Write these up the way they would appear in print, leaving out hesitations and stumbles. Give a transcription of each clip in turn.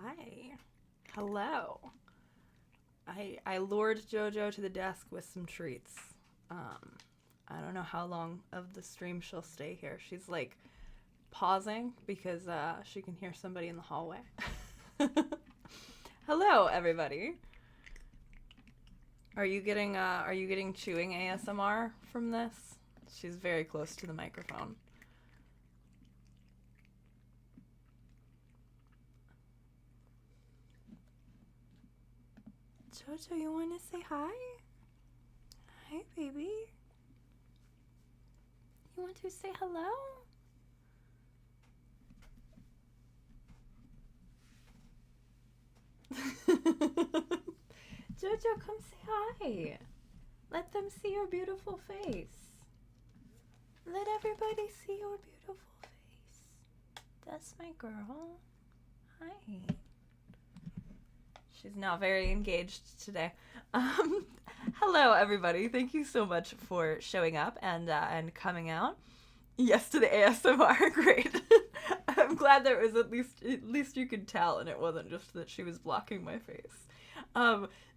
Hi. Hello. I lured JoJo to the desk with some treats. I don't know how long of the stream she'll stay here. She's like pausing because she can hear somebody in the hallway. Hello, everybody. Are you getting chewing ASMR from this? She's very close to the microphone. Jojo, you want to say hi? Hi, baby. You want to say hello? Jojo, come say hi. Let them see your beautiful face. Let everybody see your beautiful face. That's my girl. Hi. She's not very engaged today. Hello, everybody. Thank you so much for showing up and coming out. Yes to the ASMR. Great. I'm glad there was at least you could tell, and it wasn't just that she was blocking my face.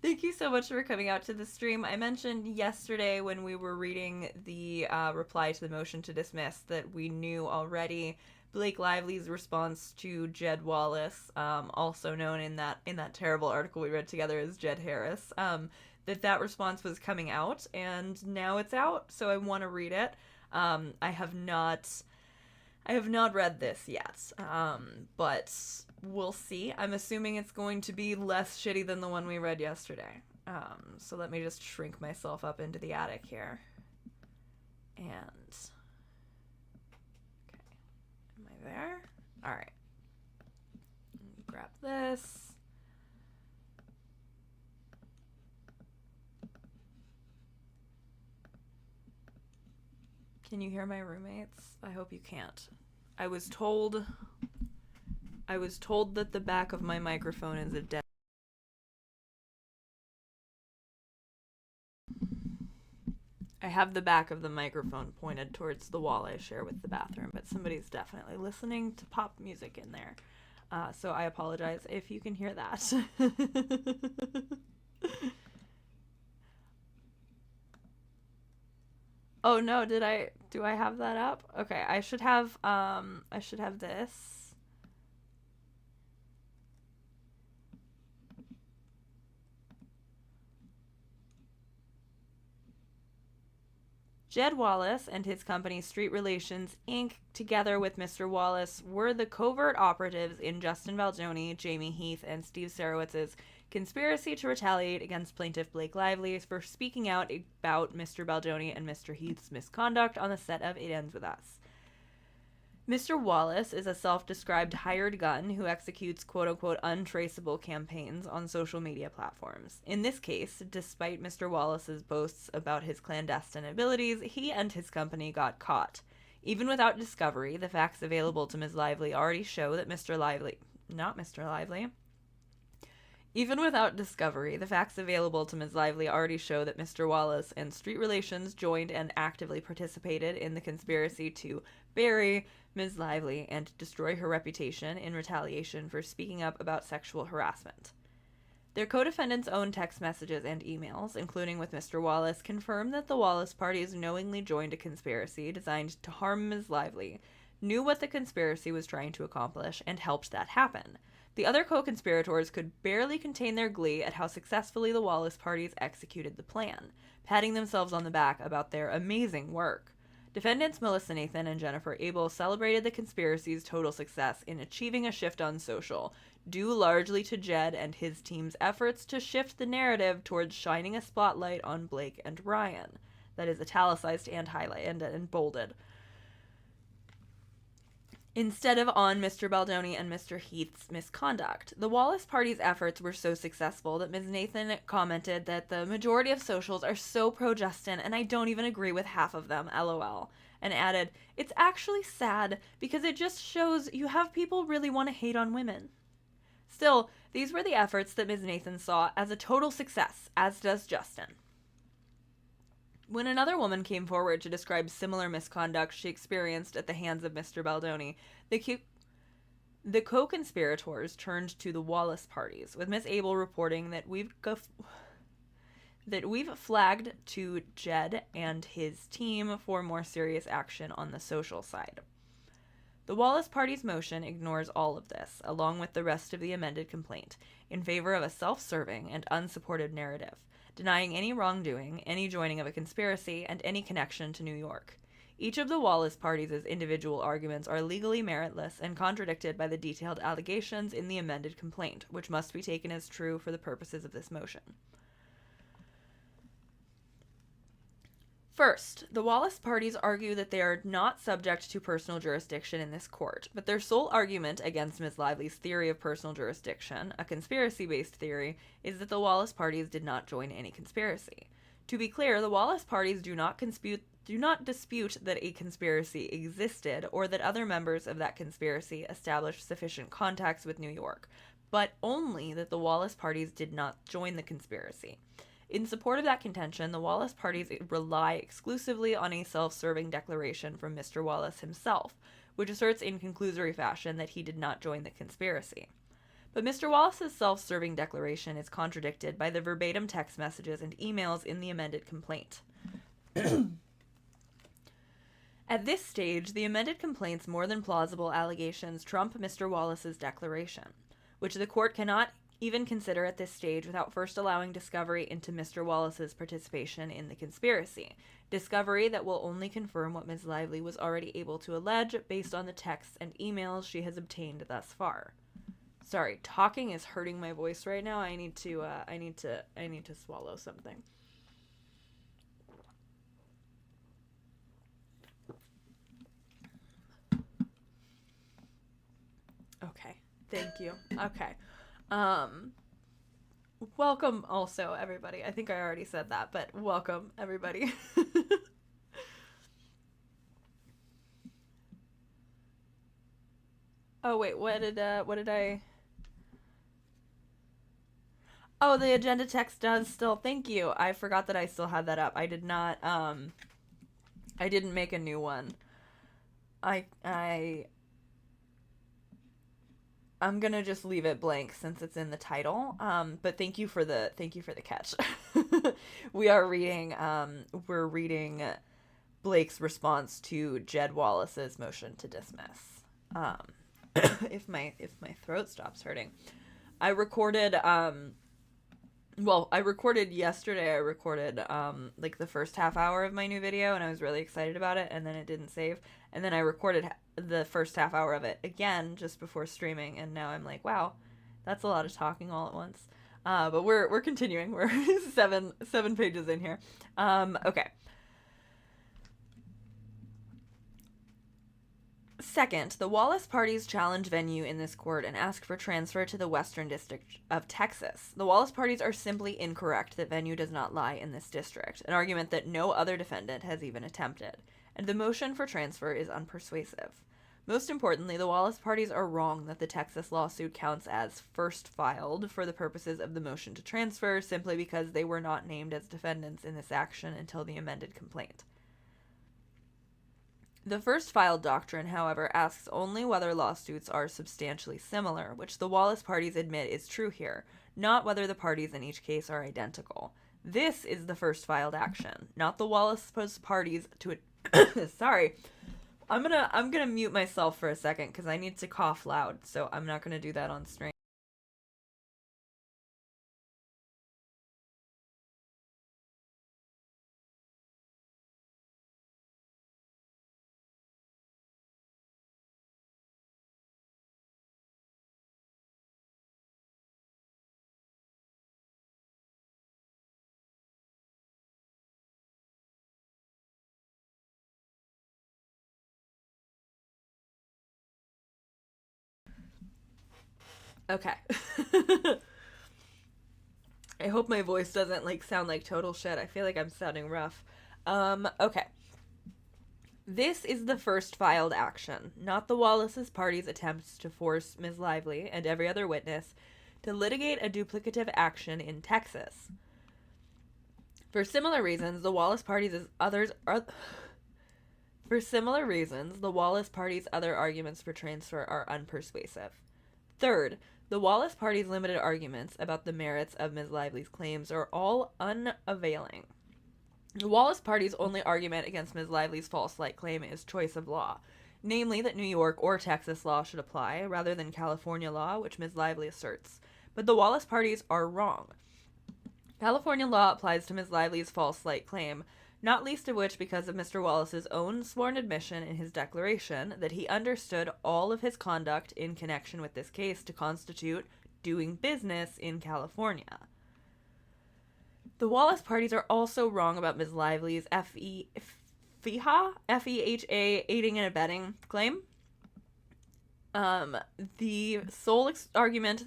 Thank you so much for coming out to the stream. I mentioned yesterday when we were reading the reply to the motion to dismiss that we knew already Blake Lively's response to Jed Wallace, also known in that terrible article we read together as Jed Harris, that response was coming out, and now it's out, so I want to read it. I have not read this yet, but we'll see. I'm assuming it's going to be less shitty than the one we read yesterday. So let me just shrink myself up into the attic here. And okay, am I there? All right. Grab this. Can you hear my roommates? I hope you can't. I was told that the back of my microphone is a dead. I have the back of the microphone pointed towards the wall I share with the bathroom, but somebody's definitely listening to pop music in there. So I apologize if you can hear that. Oh no, do I have that up? Okay, I should have this. Jed Wallace and his company Street Relations Inc., together with Mr. Wallace, were the covert operatives in Justin Baldoni, Jamie Heath, and Steve Sarowitz's conspiracy to retaliate against plaintiff Blake Lively for speaking out about Mr. Baldoni and Mr. Heath's misconduct on the set of It Ends With Us. Mr. Wallace is a self-described hired gun who executes quote-unquote untraceable campaigns on social media platforms. In this case, despite Mr. Wallace's boasts about his clandestine abilities, he and his company got caught. Even without discovery, the facts available to Ms. Lively already show that Even without discovery, the facts available to Ms. Lively already show that Mr. Wallace and Street Relations joined and actively participated in the conspiracy to bury Ms. Lively and destroy her reputation in retaliation for speaking up about sexual harassment. Their co-defendants' own text messages and emails, including with Mr. Wallace, confirm that the Wallace parties knowingly joined a conspiracy designed to harm Ms. Lively, knew what the conspiracy was trying to accomplish, and helped that happen. The other co-conspirators could barely contain their glee at how successfully the Wallace parties executed the plan, patting themselves on the back about their amazing work. Defendants Melissa Nathan and Jennifer Abel celebrated the conspiracy's total success in achieving a shift on social, due largely to Jed and his team's efforts to shift the narrative towards shining a spotlight on Blake and Ryan. That is italicized and highlighted and bolded. Instead of on Mr. Baldoni and Mr. Heath's misconduct. The Wallace party's efforts were so successful that Ms. Nathan commented that the majority of socials are so pro-Justin and I don't even agree with half of them, lol. And added, it's actually sad because it just shows you have people really want to hate on women. Still, these were the efforts that Ms. Nathan saw as a total success, as does Justin. When another woman came forward to describe similar misconduct she experienced at the hands of Mr. Baldoni, The co-conspirators turned to the Wallace parties, with Miss Abel reporting that we've flagged to Jed and his team for more serious action on the social side. The Wallace party's motion ignores all of this, along with the rest of the amended complaint, in favor of a self-serving and unsupported narrative, denying any wrongdoing, any joining of a conspiracy, and any connection to New York. Each of the Wallace parties' individual arguments are legally meritless and contradicted by the detailed allegations in the amended complaint, which must be taken as true for the purposes of this motion. First, the Wallace parties argue that they are not subject to personal jurisdiction in this court, but their sole argument against Ms. Lively's theory of personal jurisdiction, a conspiracy-based theory, is that the Wallace parties did not join any conspiracy. To be clear, the Wallace parties do not dispute that a conspiracy existed or that other members of that conspiracy established sufficient contacts with New York, but only that the Wallace parties did not join the conspiracy. In support of that contention, the Wallace parties rely exclusively on a self-serving declaration from Mr. Wallace himself, which asserts in conclusory fashion that he did not join the conspiracy. But Mr. Wallace's self-serving declaration is contradicted by the verbatim text messages and emails in the amended complaint. At this stage, the amended complaint's more than plausible allegations trump Mr. Wallace's declaration, which the court cannot even consider at this stage without first allowing discovery into Mr. Wallace's participation in the conspiracy, discovery that will only confirm what Ms. Lively was already able to allege based on the texts and emails she has obtained thus far. Sorry, talking is hurting my voice right now. I need to swallow something. Okay, thank you. Okay. Welcome also, everybody. I think I already said that, but welcome, everybody. Oh, wait, what did I... Oh, the agenda text does still, thank you. I forgot that I still had that up. I did not, I didn't make a new one. I'm gonna just leave it blank since it's in the title. But thank you for the catch. We're reading Blake's response to Jed Wallace's motion to dismiss. If my throat stops hurting. I recorded yesterday. I recorded like the first half hour of my new video, and I was really excited about it, and then it didn't save. And then I recorded the first half hour of it again just before streaming, and now I'm like, wow, that's a lot of talking all at once. But we're continuing. We're seven pages in here. Okay. Second, the Wallace parties challenge venue in this court and ask for transfer to the Western District of Texas. The Wallace parties are simply incorrect that venue does not lie in this district, an argument that no other defendant has even attempted, and the motion for transfer is unpersuasive. Most importantly, the Wallace parties are wrong that the Texas lawsuit counts as first filed for the purposes of the motion to transfer simply because they were not named as defendants in this action until the amended complaint. The first filed doctrine, however, asks only whether lawsuits are substantially similar, which the Wallace parties admit is true here, not whether the parties in each case are identical. This is the first filed action, not the Wallace parties to it. Sorry. I'm gonna mute myself for a second because I need to cough loud, so I'm not gonna do that on stream. Okay. I hope my voice doesn't sound like total shit. I feel like I'm sounding rough. Okay. This is the first filed action, not the Wallace's party's attempts to force Ms. Lively and every other witness to litigate a duplicative action in Texas. For similar reasons, the Wallace parties For similar reasons, the Wallace Party's other arguments for transfer are unpersuasive. Third, the Wallace Party's limited arguments about the merits of Ms. Lively's claims are all unavailing. The Wallace Party's only argument against Ms. Lively's false light claim is choice of law, namely that New York or Texas law should apply, rather than California law, which Ms. Lively asserts. But the Wallace Parties are wrong. California law applies to Ms. Lively's false light claim, not least of which because of Mr. Wallace's own sworn admission in his declaration that he understood all of his conduct in connection with this case to constitute doing business in California. The Wallace Parties are also wrong about Ms. Lively's FEHA aiding and abetting claim. The sole argument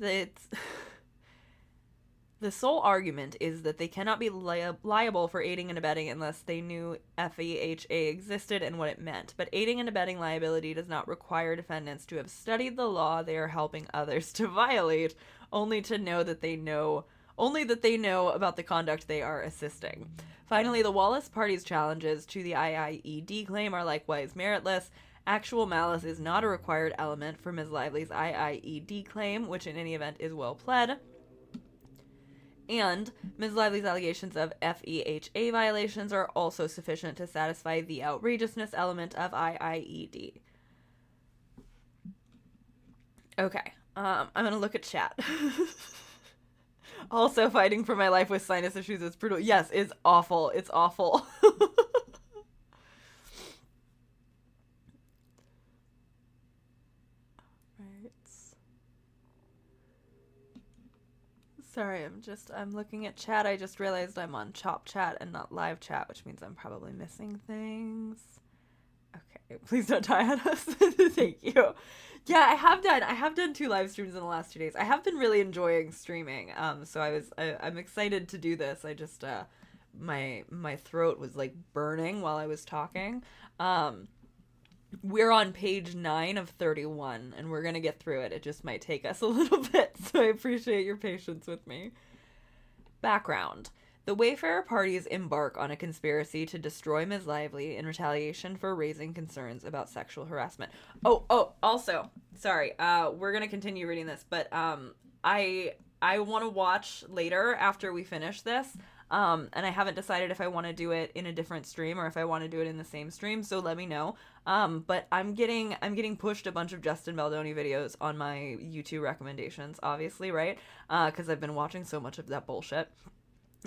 is that they cannot be liable for aiding and abetting unless they knew FEHA existed and what it meant. But aiding and abetting liability does not require defendants to have studied the law they are helping others to violate, only that they know about the conduct they are assisting. Finally, the Wallace Party's challenges to the IIED claim are likewise meritless. Actual malice is not a required element for Ms. Lively's IIED claim, which in any event is well pled. And Ms. Lively's allegations of FEHA violations are also sufficient to satisfy the outrageousness element of IIED. Okay, I'm gonna look at chat. Also, fighting for my life with sinus issues is brutal. Yes, it's awful. It's awful. Right. Sorry, I'm looking at chat. I just realized I'm on Chop Chat and not live chat, which means I'm probably missing things. Okay, please don't die on us. Thank you. Yeah, I have done 2 live streams in the last 2 days. I have been really enjoying streaming. So I'm excited to do this. I just my throat was like burning while I was talking. We're on page 9 of 31 and we're going to get through it. It just might take us a little bit, so I appreciate your patience with me. Background. The Wayfarer parties embark on a conspiracy to destroy Ms. Lively in retaliation for raising concerns about sexual harassment. Also, sorry, we're going to continue reading this, but I want to watch later after we finish this, and I haven't decided if I want to do it in a different stream or if I want to do it in the same stream, so let me know. But I'm getting pushed a bunch of Justin Baldoni videos on my YouTube recommendations, obviously, right? Because I've been watching so much of that bullshit.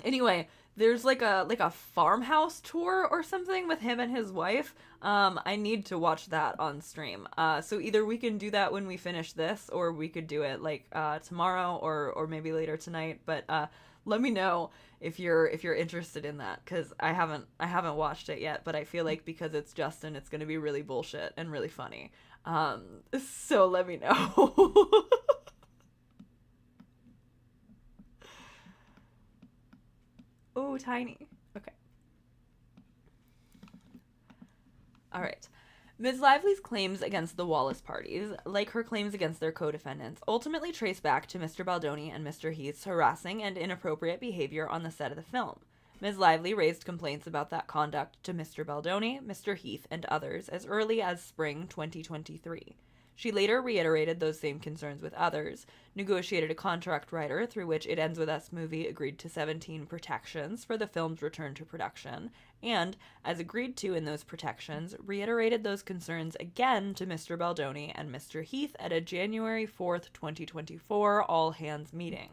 Anyway, there's like a farmhouse tour or something with him and his wife. I need to watch that on stream. So either we can do that when we finish this, or we could do it like tomorrow or maybe later tonight. But let me know if you're interested in that, because I haven't watched it yet. But I feel like because it's Justin, it's gonna be really bullshit and really funny. So let me know. Oh, tiny. Okay. All right. Ms. Lively's claims against the Wallace parties, like her claims against their co-defendants, ultimately trace back to Mr. Baldoni and Mr. Heath's harassing and inappropriate behavior on the set of the film. Ms. Lively raised complaints about that conduct to Mr. Baldoni, Mr. Heath, and others as early as spring 2023. She later reiterated those same concerns with others, negotiated a contract writer through which It Ends With Us movie agreed to 17 protections for the film's return to production, and, as agreed to in those protections, reiterated those concerns again to Mr. Baldoni and Mr. Heath at a January 4th, 2024 all-hands meeting.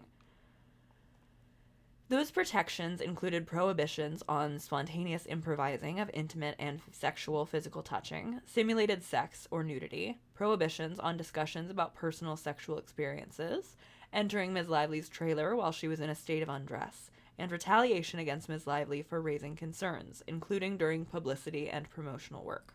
Those protections included prohibitions on spontaneous improvising of intimate and sexual physical touching, simulated sex or nudity, prohibitions on discussions about personal sexual experiences, entering Ms. Lively's trailer while she was in a state of undress, and retaliation against Ms. Lively for raising concerns, including during publicity and promotional work.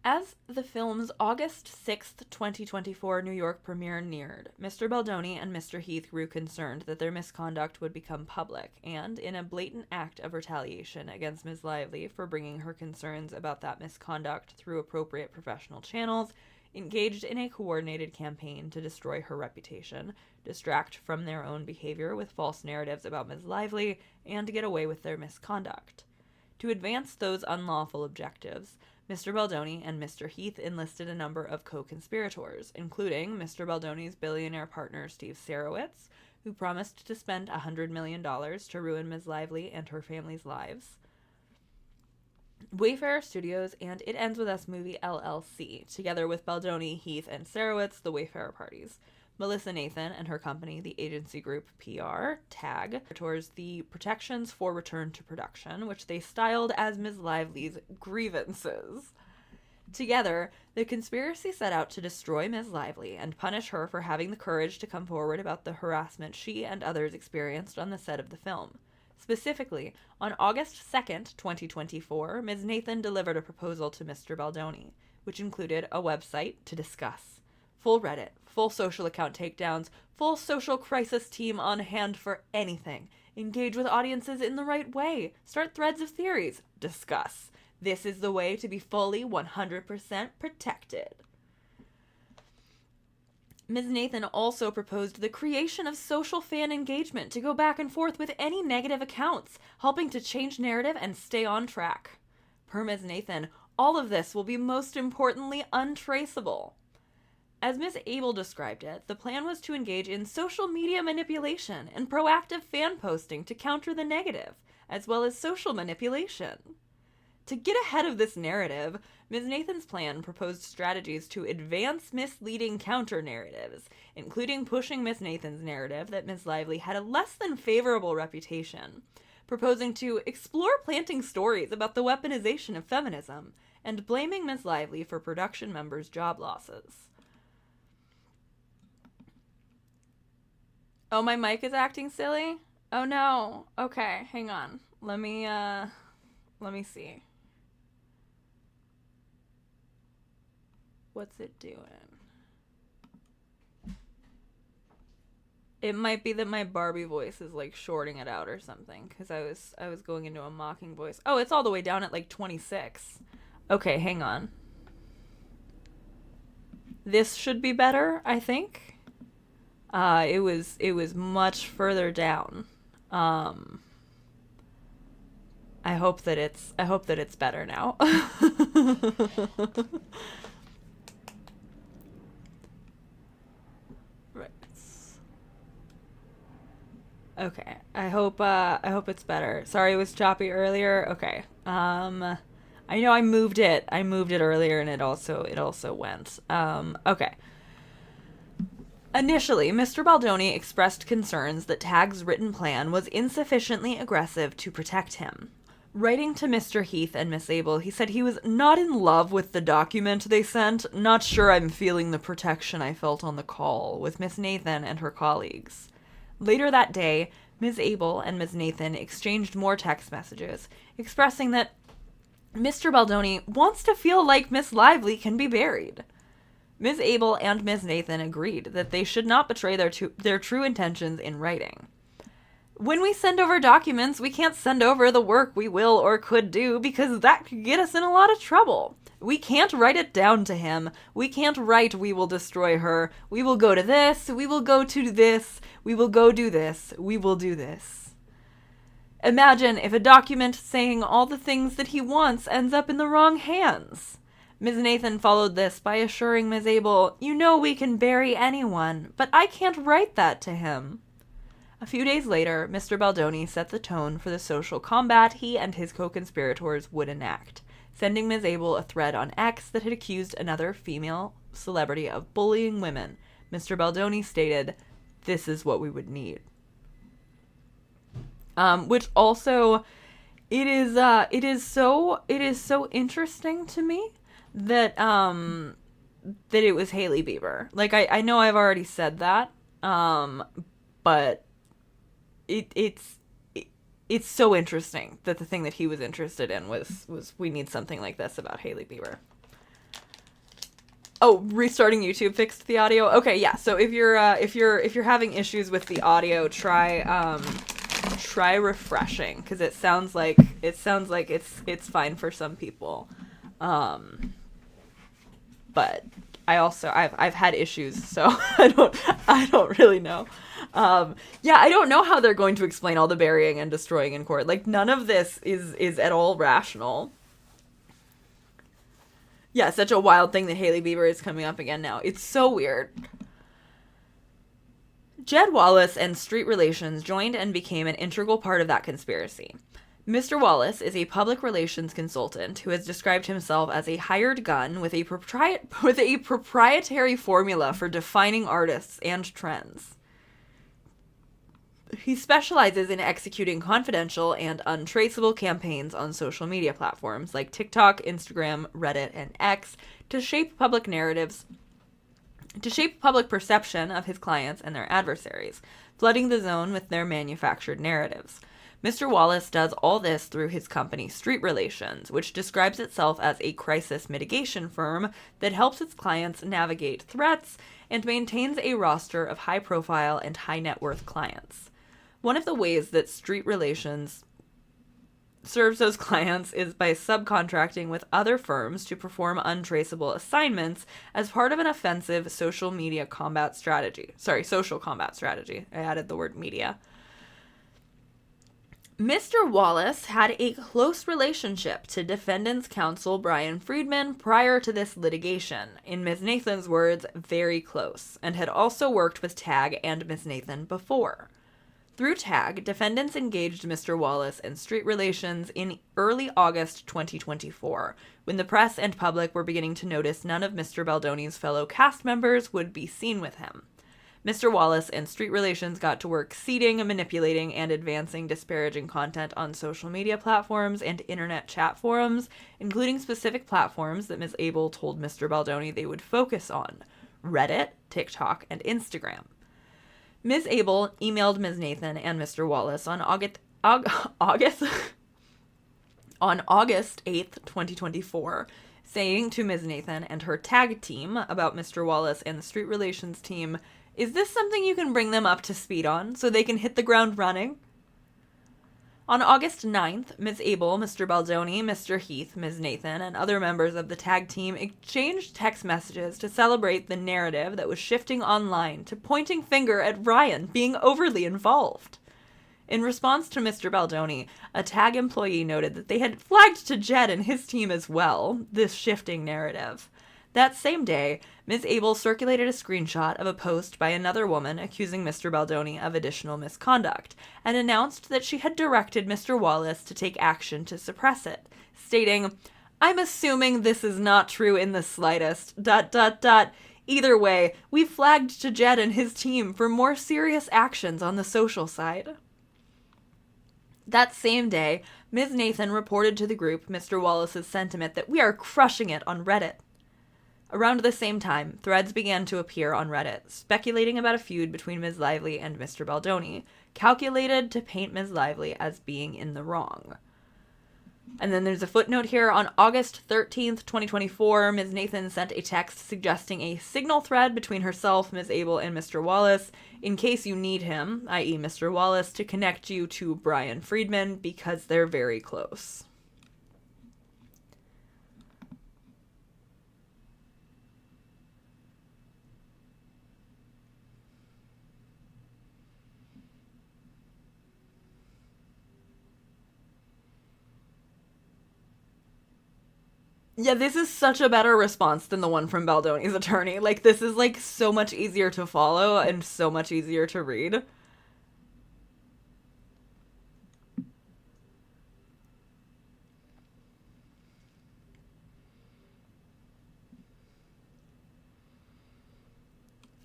As the film's August 6th, 2024 New York premiere neared, Mr. Baldoni and Mr. Heath grew concerned that their misconduct would become public, and, in a blatant act of retaliation against Ms. Lively for bringing her concerns about that misconduct through appropriate professional channels, engaged in a coordinated campaign to destroy her reputation, distract from their own behavior with false narratives about Ms. Lively, and get away with their misconduct. To advance those unlawful objectives, Mr. Baldoni and Mr. Heath enlisted a number of co-conspirators, including Mr. Baldoni's billionaire partner Steve Sarowitz, who promised to spend $100 million to ruin Ms. Lively and her family's lives, Wayfarer Studios, and It Ends With Us Movie LLC, together with Baldoni, Heath, and Sarowitz, the Wayfarer parties. Melissa Nathan and her company, the agency group PR, TAG, towards the Protections for Return to Production, which they styled as Ms. Lively's grievances. Together, the conspiracy set out to destroy Ms. Lively and punish her for having the courage to come forward about the harassment she and others experienced on the set of the film. Specifically, on August 2nd, 2024, Ms. Nathan delivered a proposal to Mr. Baldoni, which included a website to discuss, full Reddit, full social account takedowns, full social crisis team on hand for anything, engage with audiences in the right way, start threads of theories, discuss. This is the way to be fully 100% protected. Ms. Nathan also proposed the creation of social fan engagement to go back and forth with any negative accounts, helping to change narrative and stay on track. Per Ms. Nathan, all of this will be most importantly untraceable. As Ms. Abel described it, the plan was to engage in social media manipulation and proactive fan posting to counter the negative, as well as social manipulation. To get ahead of this narrative, Ms. Nathan's plan proposed strategies to advance misleading counter-narratives, including pushing Ms. Nathan's narrative that Ms. Lively had a less than favorable reputation, proposing to explore planting stories about the weaponization of feminism, and blaming Ms. Lively for production members' job losses. Oh, my mic is acting silly? Oh no. Okay, hang on. Let me see. What's it doing? It might be that my Barbie voice is like shorting it out or something, because I was going into a mocking voice. Oh, it's all the way down at like 26. Okay, hang on. This should be better, I think. It was much further down. I hope that it's better now. Right. Okay. I hope it's better. Sorry it was choppy earlier. Okay. I know I moved it earlier and it also went. Okay. Initially, Mr. Baldoni expressed concerns that TAG's written plan was insufficiently aggressive to protect him. Writing to Mr. Heath and Miss Abel, he said he was not in love with the document they sent, not sure I'm feeling the protection I felt on the call, with Miss Nathan and her colleagues. Later that day, Ms. Abel and Ms. Nathan exchanged more text messages, expressing that Mr. Baldoni wants to feel like Miss Lively can be buried. Ms. Abel and Ms. Nathan agreed that they should not betray their true intentions in writing. When we send over documents, we can't send over the work we will or could do because that could get us in a lot of trouble. We can't write it down to him. We can't write, we will destroy her. We will go to this. We will go to this. We will go do this. We will do this. Imagine if a document saying all the things that he wants ends up in the wrong hands. Ms. Nathan followed this by assuring Ms. Abel, "You know we can bury anyone, but I can't write that to him." A few days later, Mr. Baldoni set the tone for the social combat he and his co-conspirators would enact, sending Ms. Abel a thread on X that had accused another female celebrity of bullying women. Mr. Baldoni stated, "This is what we would need." Which also, it is so interesting to me that it was Hailey Bieber. Like, I know I've already said that, but it's so interesting that the thing that he was interested in was we need something like this about Hailey Bieber. Oh, restarting YouTube fixed the audio. Okay, yeah. So if you're having issues with the audio, try refreshing, because it sounds like it's fine for some people. But I've had issues, so I don't really know. Yeah, I don't know how they're going to explain all the burying and destroying in court. Like, none of this is at all rational. Yeah, such a wild thing that Hailey Bieber is coming up again now. It's so weird. Jed Wallace and street relations joined and became an integral part of that conspiracy. Mr. Wallace is a public relations consultant who has described himself as a hired gun with a proprietary formula for defining artists and trends. He specializes in executing confidential and untraceable campaigns on social media platforms like TikTok, Instagram, Reddit, and X to shape public narratives, to shape public perception of his clients and their adversaries, flooding the zone with their manufactured narratives. Mr. Wallace does all this through his company Street Relations, which describes itself as a crisis mitigation firm that helps its clients navigate threats and maintains a roster of high-profile and high-net-worth clients. One of the ways that Street Relations serves those clients is by subcontracting with other firms to perform untraceable assignments as part of an offensive social combat strategy. I added the word media. Mr. Wallace had a close relationship to defendant's counsel Brian Friedman prior to this litigation. In Ms. Nathan's words, very close, and had also worked with TAG and Ms. Nathan before. Through TAG, defendants engaged Mr. Wallace and Street Relations in early August 2024, when the press and public were beginning to notice none of Mr. Baldoni's fellow cast members would be seen with him. Mr. Wallace and Street Relations got to work seeding, manipulating, and advancing disparaging content on social media platforms and internet chat forums, including specific platforms that Ms. Abel told Mr. Baldoni they would focus on: Reddit, TikTok, and Instagram. Ms. Abel emailed Ms. Nathan and Mr. Wallace on August 8th, 2024, saying to Ms. Nathan and her TAG team about Mr. Wallace and the Street Relations team, "Is this something you can bring them up to speed on so they can hit the ground running?" On August 9th, Ms. Abel, Mr. Baldoni, Mr. Heath, Ms. Nathan, and other members of the TAG team exchanged text messages to celebrate the narrative that was shifting online to pointing finger at Ryan being overly involved. In response to Mr. Baldoni, a TAG employee noted that they had flagged to Jed and his team as well this shifting narrative. That same day, Ms. Abel circulated a screenshot of a post by another woman accusing Mr. Baldoni of additional misconduct, and announced that she had directed Mr. Wallace to take action to suppress it, stating, "I'm assuming this is not true in the slightest. ... Either way, we flagged to Jed and his team for more serious actions on the social side." That same day, Ms. Nathan reported to the group Mr. Wallace's sentiment that "we are crushing it on Reddit." Around the same time, threads began to appear on Reddit, speculating about a feud between Ms. Lively and Mr. Baldoni, calculated to paint Ms. Lively as being in the wrong. And then there's a footnote here. On August 13th, 2024, Ms. Nathan sent a text suggesting a signal thread between herself, Ms. Abel, and Mr. Wallace, in case you need him, i.e. Mr. Wallace, to connect you to Brian Friedman, because they're very close. Yeah, this is such a better response than the one from Baldoni's attorney. Like, this is, like, so much easier to follow and so much easier to read.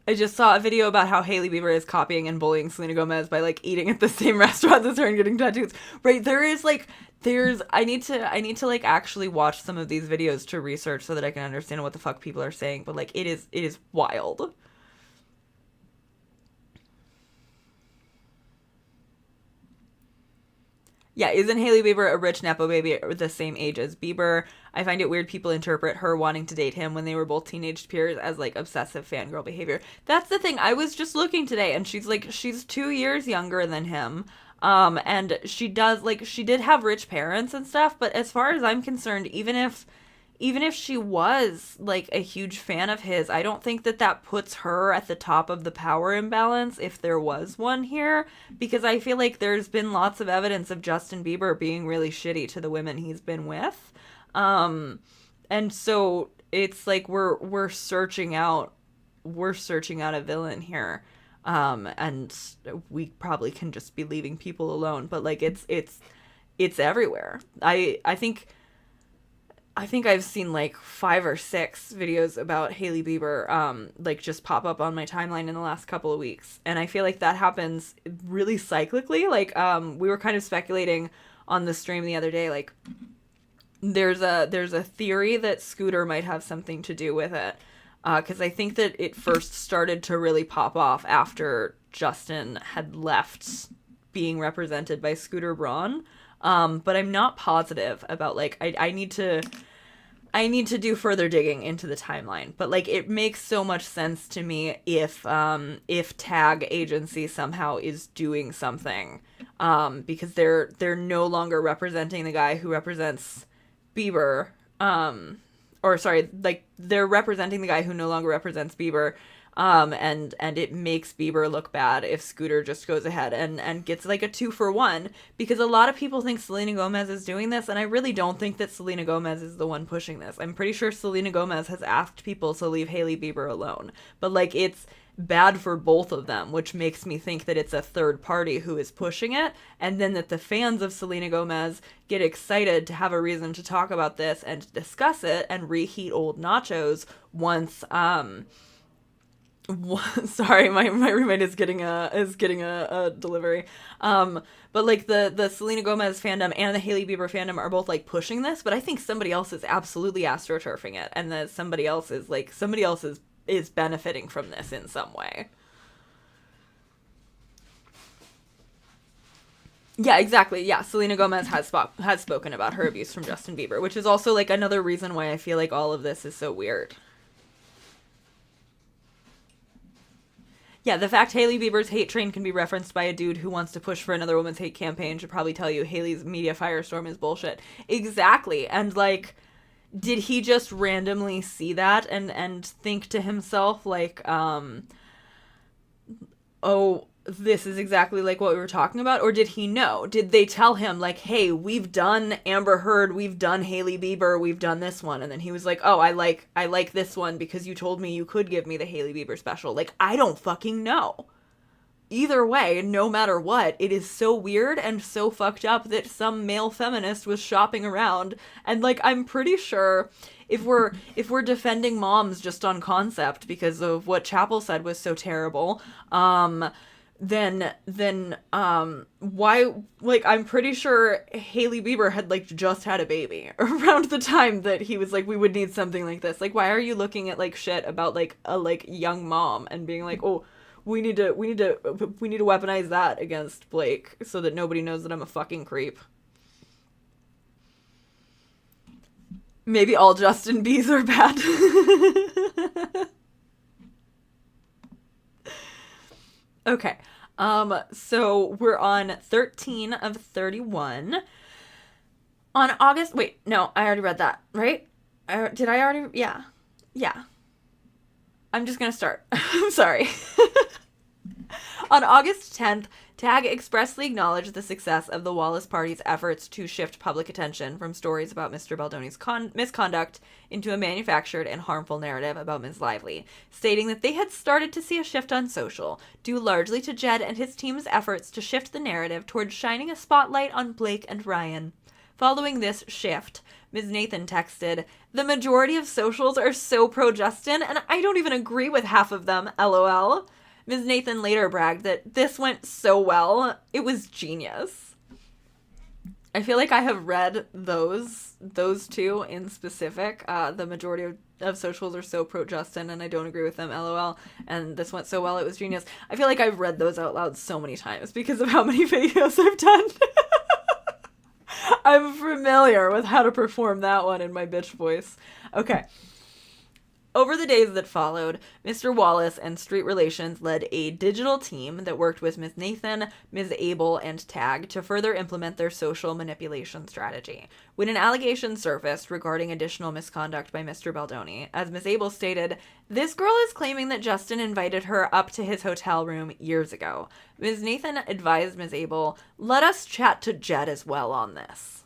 I just saw a video about how Hailey Bieber is copying and bullying Selena Gomez by, like, eating at the same restaurant as her and getting tattoos. Right, I need to like actually watch some of these videos to research so that I can understand what the fuck people are saying, but like it is wild. Yeah, isn't Hailey Bieber a rich Nepo baby the same age as Bieber? I find it weird people interpret her wanting to date him when they were both teenage peers as, like, obsessive fangirl behavior. That's the thing. I was just looking today, and she's 2 years younger than him. And she did have rich parents and stuff, but as far as I'm concerned, even if even if she was like a huge fan of his, I don't think that that puts her at the top of the power imbalance if there was one here, because I feel like there's been lots of evidence of Justin Bieber being really shitty to the women he's been with. And so it's like we're searching out a villain here. And we probably can just be leaving people alone, but like it's everywhere. I think I've seen like 5 or 6 videos about Hailey Bieber, like just pop up on my timeline in the last couple of weeks. And I feel like that happens really cyclically. Like, we were kind of speculating on the stream the other day, like there's a theory that Scooter might have something to do with it. 'Cause I think that it first started to really pop off after Justin had left being represented by Scooter Braun. But I'm not positive about, like, I need to do further digging into the timeline. But like, it makes so much sense to me if Tag Agency somehow is doing something, because they're no longer representing the guy who represents Bieber, or sorry, like they're representing the guy who no longer represents Bieber. And it makes Bieber look bad if Scooter just goes ahead and gets like a 2-for-1, because a lot of people think Selena Gomez is doing this, and I really don't think that Selena Gomez is the one pushing this. I'm pretty sure Selena Gomez has asked people to leave Hailey Bieber alone, but like it's bad for both of them, which makes me think that it's a third party who is pushing it, and then that the fans of Selena Gomez get excited to have a reason to talk about this and discuss it and reheat old nachos once sorry, my roommate is getting a delivery. But like the Selena Gomez fandom and the Hailey Bieber fandom are both like pushing this, but I think somebody else is absolutely astroturfing it, and that somebody else is benefiting from this in some way. Yeah, exactly. Yeah, Selena Gomez has spoken about her abuse from Justin Bieber, which is also like another reason why I feel like all of this is so weird. Yeah, the fact Hailey Bieber's hate train can be referenced by a dude who wants to push for another woman's hate campaign should probably tell you Hailey's media firestorm is bullshit. Exactly. And like, did he just randomly see that and think to himself like, oh, this is exactly like what we were talking about? Or did he know? Did they tell him like, hey, we've done Amber Heard, we've done Hailey Bieber, we've done this one? And then he was like, oh, I like this one because you told me you could give me the Hailey Bieber special. Like, I don't fucking know. Either way, no matter what, it is so weird and so fucked up that some male feminist was shopping around. And like, I'm pretty sure if we're defending moms just on concept because of what Chappell said was so terrible, then why, like, I'm pretty sure Hailey Bieber had like just had a baby around the time that he was like, we would need something like this. Like, why are you looking at like shit about like a like young mom and being like, oh, we need to weaponize that against Blake so that nobody knows that I'm a fucking creep. Maybe all Justin B's are bad. Okay. So we're on 13 of 31. On August... Wait, no, I already read that, right? Did I already... Yeah. Yeah. I'm just gonna start. I'm sorry. On August 10th, Tag expressly acknowledged the success of the Wallace Party's efforts to shift public attention from stories about Mr. Baldoni's misconduct into a manufactured and harmful narrative about Ms. Lively, stating that they had started to see a shift on social, due largely to Jed and his team's efforts to shift the narrative towards shining a spotlight on Blake and Ryan. Following this shift, Ms. Nathan texted, "The majority of socials are so pro-Justin, and I don't even agree with half of them, lol." Ms. Nathan later bragged that this went so well, it was genius. I feel like I have read those two in specific. The majority of socials are so pro-Justin, and I don't agree with them, lol. And this went so well, it was genius. I feel like I've read those out loud so many times because of how many videos I've done. I'm familiar with how to perform that one in my bitch voice. Okay. Over the days that followed, Mr. Wallace and Street Relations led a digital team that worked with Ms. Nathan, Ms. Abel, and Tag to further implement their social manipulation strategy. When an allegation surfaced regarding additional misconduct by Mr. Baldoni, as Ms. Abel stated, "This girl is claiming that Justin invited her up to his hotel room years ago." Ms. Nathan advised Ms. Abel, "Let us chat to Jed as well on this."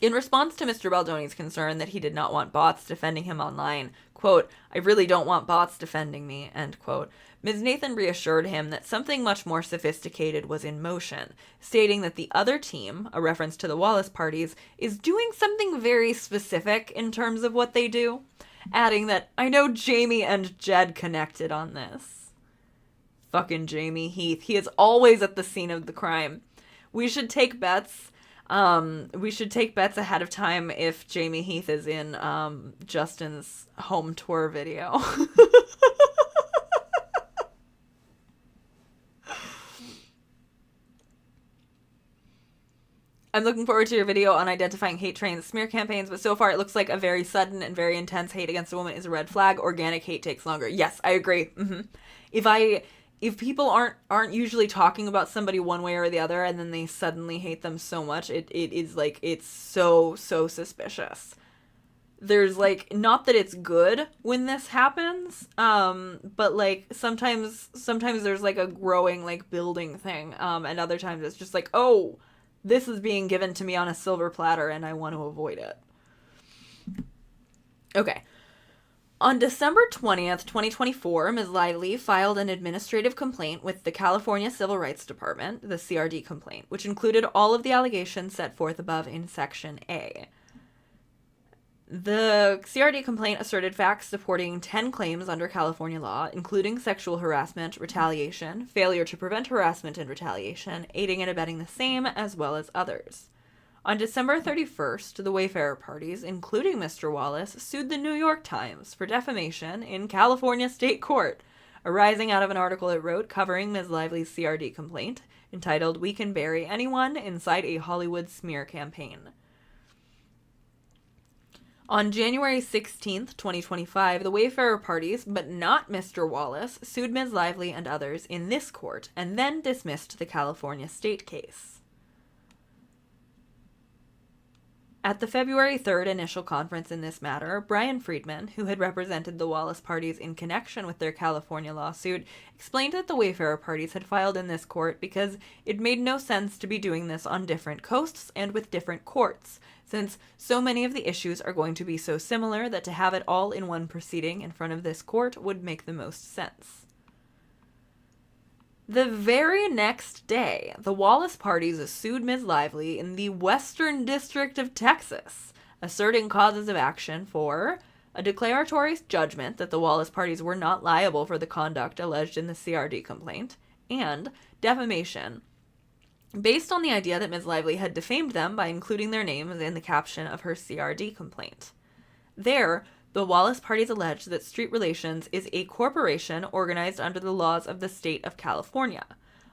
In response to Mr. Baldoni's concern that he did not want bots defending him online, quote, "I really don't want bots defending me," end quote, Ms. Nathan reassured him that something much more sophisticated was in motion, stating that the other team, a reference to the Wallace parties, is doing something very specific in terms of what they do, adding that, "I know Jamie and Jed connected on this." Fucking Jamie Heath. He is always at the scene of the crime. We should take bets. We should take bets ahead of time if Jamie Heath is in Justin's home tour video. I'm looking forward to your video on identifying hate trains, smear campaigns, but so far it looks like a very sudden and very intense hate against a woman is a red flag. Organic hate takes longer. Yes, I agree. If people aren't usually talking about somebody one way or the other and then they suddenly hate them so much, it is like, it's so suspicious. There's like, not that it's good when this happens, but like sometimes there's like a growing, like, building thing, and other times it's just like, oh, this is being given to me on a silver platter and I want to avoid it. Okay. On December 20th, 2024, Ms. Lively filed an administrative complaint with the California Civil Rights Department, the CRD complaint, which included all of the allegations set forth above in Section A. The CRD complaint asserted facts supporting 10 claims under California law, including sexual harassment, retaliation, failure to prevent harassment and retaliation, aiding and abetting the same, as well as others. On December 31st, the Wayfarer parties, including Mr. Wallace, sued the New York Times for defamation in California State Court, arising out of an article it wrote covering Ms. Lively's CRD complaint, entitled "We Can Bury Anyone Inside a Hollywood Smear Campaign." On January 16th, 2025, the Wayfarer parties, but not Mr. Wallace, sued Ms. Lively and others in this court, and then dismissed the California state case. At the February 3rd initial conference in this matter, Brian Friedman, who had represented the Wallace parties in connection with their California lawsuit, explained that the Wayfarer parties had filed in this court because it made no sense to be doing this on different coasts and with different courts, since so many of the issues are going to be so similar that to have it all in one proceeding in front of this court would make the most sense. The very next day, the Wallace parties sued Ms. Lively in the Western District of Texas, asserting causes of action for a declaratory judgment that the Wallace parties were not liable for the conduct alleged in the CRD complaint, and defamation, based on the idea that Ms. Lively had defamed them by including their names in the caption of her CRD complaint. There, the Wallace parties alleged that Street Relations is a corporation organized under the laws of the state of California.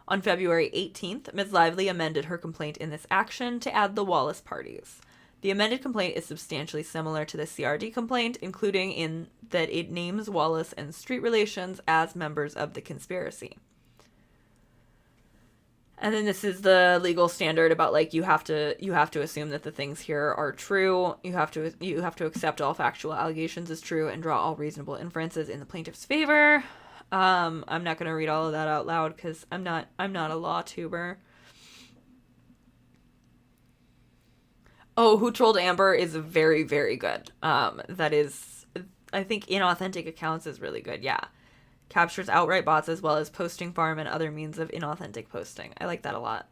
On February 18th, Ms. Lively amended her complaint in this action to add the Wallace parties. The amended complaint is substantially similar to the CRD complaint, including in that it names Wallace and Street Relations as members of the conspiracy. And then this is the legal standard about, like, you have to assume that the things here are true. You have to accept all factual allegations as true and draw all reasonable inferences in the plaintiff's favor. I'm not going to read all of that out loud because I'm not a law tuber. Oh, Who Trolled Amber is very, very good. That is, I think, inauthentic accounts is really good. Yeah. Captures outright bots as well as posting farm and other means of inauthentic posting. I like that a lot.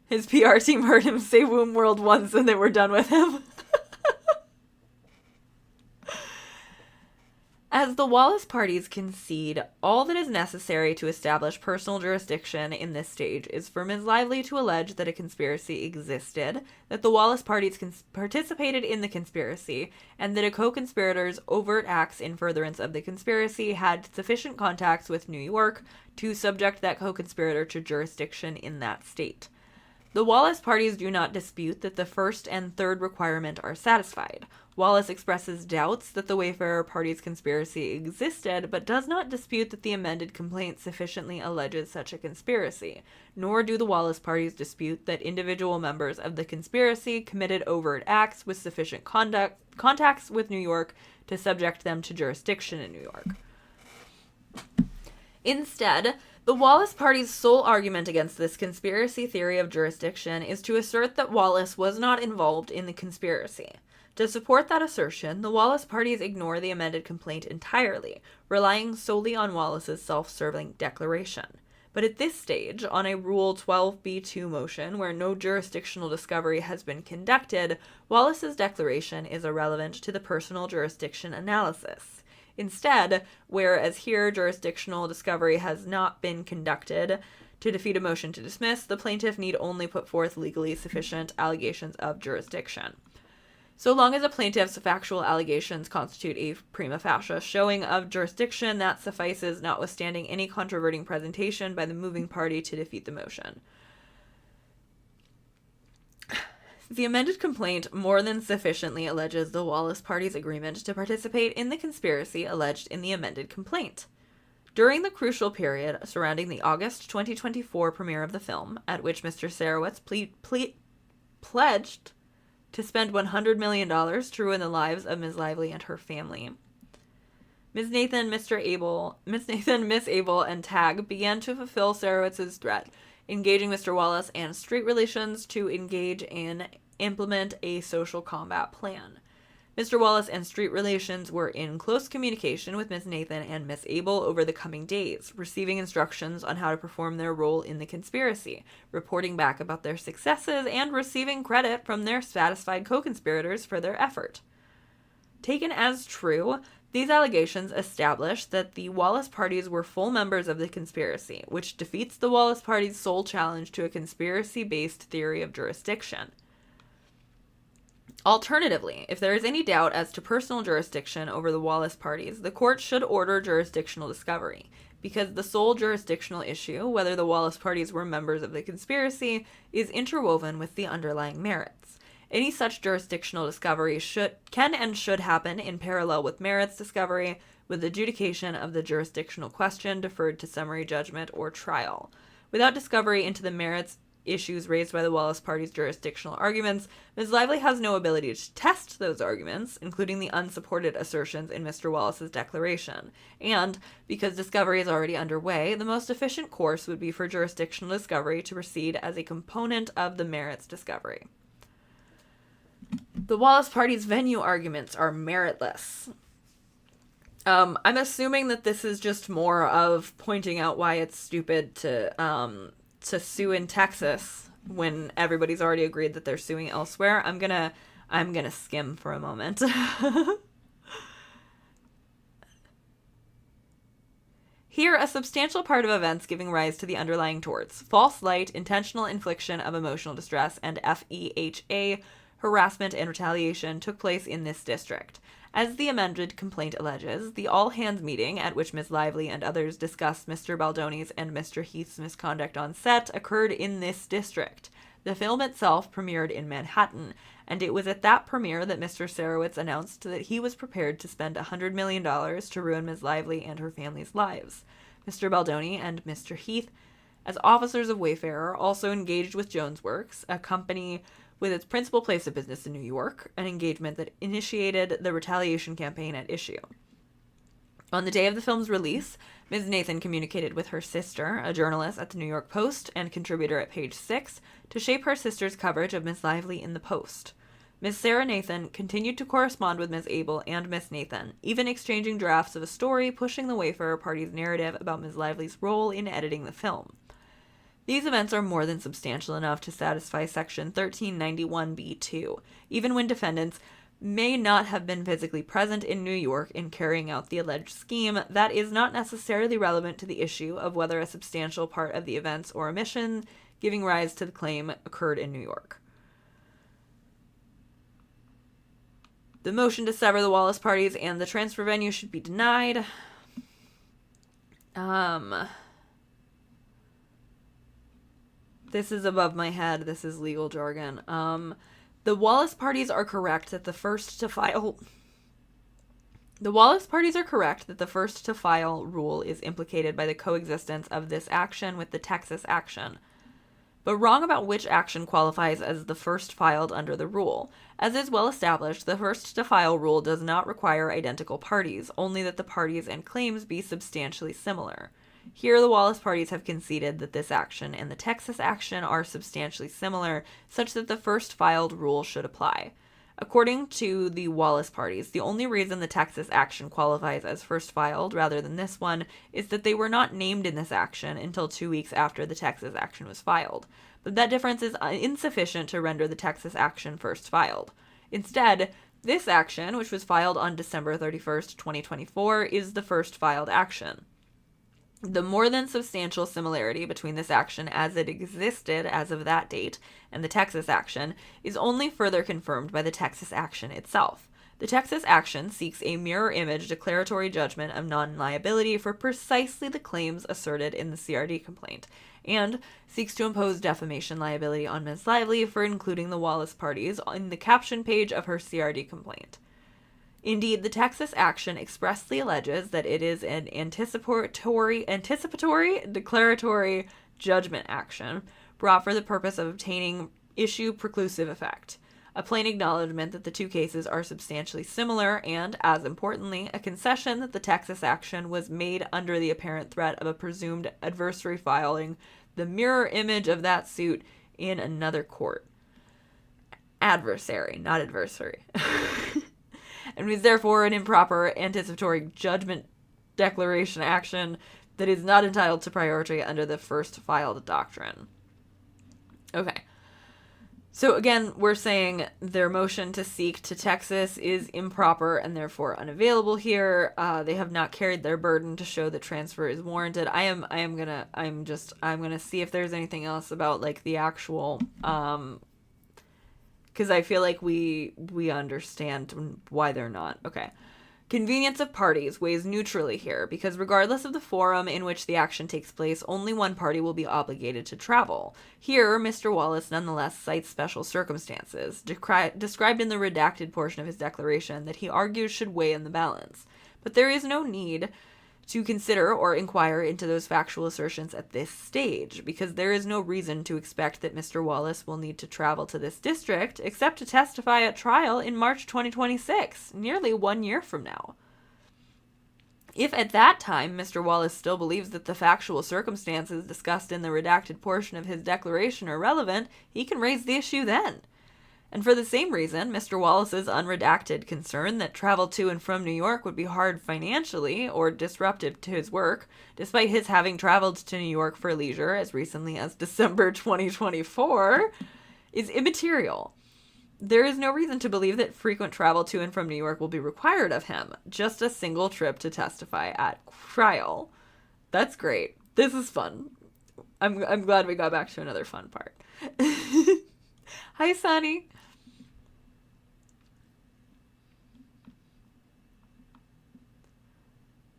His PR team heard him say Womb World once and they were done with him. As the Wallace parties concede, all that is necessary to establish personal jurisdiction in this stage is for Ms. Lively to allege that a conspiracy existed, that the Wallace parties participated in the conspiracy, and that a co-conspirator's overt acts in furtherance of the conspiracy had sufficient contacts with New York to subject that co-conspirator to jurisdiction in that state. The Wallace parties do not dispute that the first and third requirement are satisfied. Wallace expresses doubts that the Wayfarer party's conspiracy existed, but does not dispute that the amended complaint sufficiently alleges such a conspiracy. Nor do the Wallace parties dispute that individual members of the conspiracy committed overt acts with sufficient contacts with New York to subject them to jurisdiction in New York. Instead, the Wallace party's sole argument against this conspiracy theory of jurisdiction is to assert that Wallace was not involved in the conspiracy. To support that assertion, the Wallace parties ignore the amended complaint entirely, relying solely on Wallace's self-serving declaration. But at this stage, on a Rule 12b2 motion where no jurisdictional discovery has been conducted, Wallace's declaration is irrelevant to the personal jurisdiction analysis. Instead, whereas here jurisdictional discovery has not been conducted, to defeat a motion to dismiss, the plaintiff need only put forth legally sufficient allegations of jurisdiction. So long as a plaintiff's factual allegations constitute a prima facie showing of jurisdiction, that suffices, notwithstanding any controverting presentation by the moving party to defeat the motion. The amended complaint more than sufficiently alleges the Wallace party's agreement to participate in the conspiracy alleged in the amended complaint. During the crucial period surrounding the August 2024 premiere of the film, at which Mr. Sarowitz pledged to spend $100 million to ruin the lives of Ms. Lively and her family, Ms. Nathan, Miss Abel, and Tag began to fulfill Sarowitz's threat, engaging Mr. Wallace and Street Relations to engage and implement a social combat plan. Mr. Wallace and Street Relations were in close communication with Ms. Nathan and Miss Abel over the coming days, receiving instructions on how to perform their role in the conspiracy, reporting back about their successes, and receiving credit from their satisfied co-conspirators for their effort. Taken as true, these allegations establish that the Wallace parties were full members of the conspiracy, which defeats the Wallace party's sole challenge to a conspiracy-based theory of jurisdiction. Alternatively, if there is any doubt as to personal jurisdiction over the Wallace parties, the court should order jurisdictional discovery, because the sole jurisdictional issue, whether the Wallace parties were members of the conspiracy, is interwoven with the underlying merits. Any such jurisdictional discovery can and should happen in parallel with merits discovery, with adjudication of the jurisdictional question deferred to summary judgment or trial. Without discovery into the merits issues raised by the Wallace party's jurisdictional arguments, Ms. Lively has no ability to test those arguments, including the unsupported assertions in Mr. Wallace's declaration. And, because discovery is already underway, the most efficient course would be for jurisdictional discovery to proceed as a component of the merits discovery. The Wallace party's venue arguments are meritless. I'm assuming that this is just more of pointing out why it's stupid to sue in Texas when everybody's already agreed that they're suing elsewhere. I'm gonna skim for a moment. Here, a substantial part of events giving rise to the underlying torts, false light, intentional infliction of emotional distress, and FEHA, harassment and retaliation, took place in this district. As the amended complaint alleges, the all-hands meeting at which Ms. Lively and others discussed Mr. Baldoni's and Mr. Heath's misconduct on set occurred in this district. The film itself premiered in Manhattan, and it was at that premiere that Mr. Sarowitz announced that he was prepared to spend $100 million to ruin Ms. Lively and her family's lives. Mr. Baldoni and Mr. Heath, as officers of Wayfarer, also engaged with Jones Works, a company with its principal place of business in New York, an engagement that initiated the retaliation campaign at issue. On the day of the film's release, Ms. Nathan communicated with her sister, a journalist at the New York Post and contributor at Page 6, to shape her sister's coverage of Ms. Lively in the Post. Ms. Sarah Nathan continued to correspond with Ms. Abel and Miss Nathan, even exchanging drafts of a story pushing the Wayfarer party's narrative about Ms. Lively's role in editing the film. These events are more than substantial enough to satisfy Section 1391b2, even when defendants may not have been physically present in New York in carrying out the alleged scheme. That is not necessarily relevant to the issue of whether a substantial part of the events or omission giving rise to the claim occurred in New York. The motion to sever the Wallace parties and the transfer venue should be denied. This is above my head. This is legal jargon. The Wallace parties are correct that the first to file rule is implicated by the coexistence of this action with the Texas action, but wrong about which action qualifies as the first filed under the rule. As is well established, the first to file rule does not require identical parties, only that the parties and claims be substantially similar. Here, the Wallace parties have conceded that this action and the Texas action are substantially similar, such that the first filed rule should apply. According to the Wallace parties, the only reason the Texas action qualifies as first filed rather than this one is that they were not named in this action until 2 weeks after the Texas action was filed. But that difference is insufficient to render the Texas action first filed. Instead, this action, which was filed on December 31st, 2024, is the first filed action. The more than substantial similarity between this action as it existed as of that date and the Texas action is only further confirmed by the Texas action itself. The Texas action seeks a mirror image declaratory judgment of non-liability for precisely the claims asserted in the CRD complaint, and seeks to impose defamation liability on Ms. Lively for including the Wallace parties in the caption page of her CRD complaint. Indeed, the Texas action expressly alleges that it is an anticipatory declaratory judgment action brought for the purpose of obtaining issue preclusive effect, a plain acknowledgement that the two cases are substantially similar, and, as importantly, a concession that the Texas action was made under the apparent threat of a presumed adversary filing the mirror image of that suit in another court. Adversary, not adversary. And is therefore an improper anticipatory judgment declaration action that is not entitled to priority under the first filed doctrine. Okay. So again, we're saying their motion to seek to Texas is improper and therefore unavailable here. They have not carried their burden to show that transfer is warranted. I'm gonna see if there's anything else about like the actual because I feel like we understand why they're not. Okay. Convenience of parties weighs neutrally here, because regardless of the forum in which the action takes place, only one party will be obligated to travel. Here, Mr. Wallace nonetheless cites special circumstances, described in the redacted portion of his declaration, that he argues should weigh in the balance. But there is no need to consider or inquire into those factual assertions at this stage, because there is no reason to expect that Mr. Wallace will need to travel to this district except to testify at trial in March 2026, nearly 1 year from now. If at that time Mr. Wallace still believes that the factual circumstances discussed in the redacted portion of his declaration are relevant, he can raise the issue then. And for the same reason, Mr. Wallace's unredacted concern that travel to and from New York would be hard financially or disruptive to his work, despite his having traveled to New York for leisure as recently as December 2024, is immaterial. There is no reason to believe that frequent travel to and from New York will be required of him, just a single trip to testify at trial. That's great. This is fun. I'm glad we got back to another fun part. Hi, Sunny.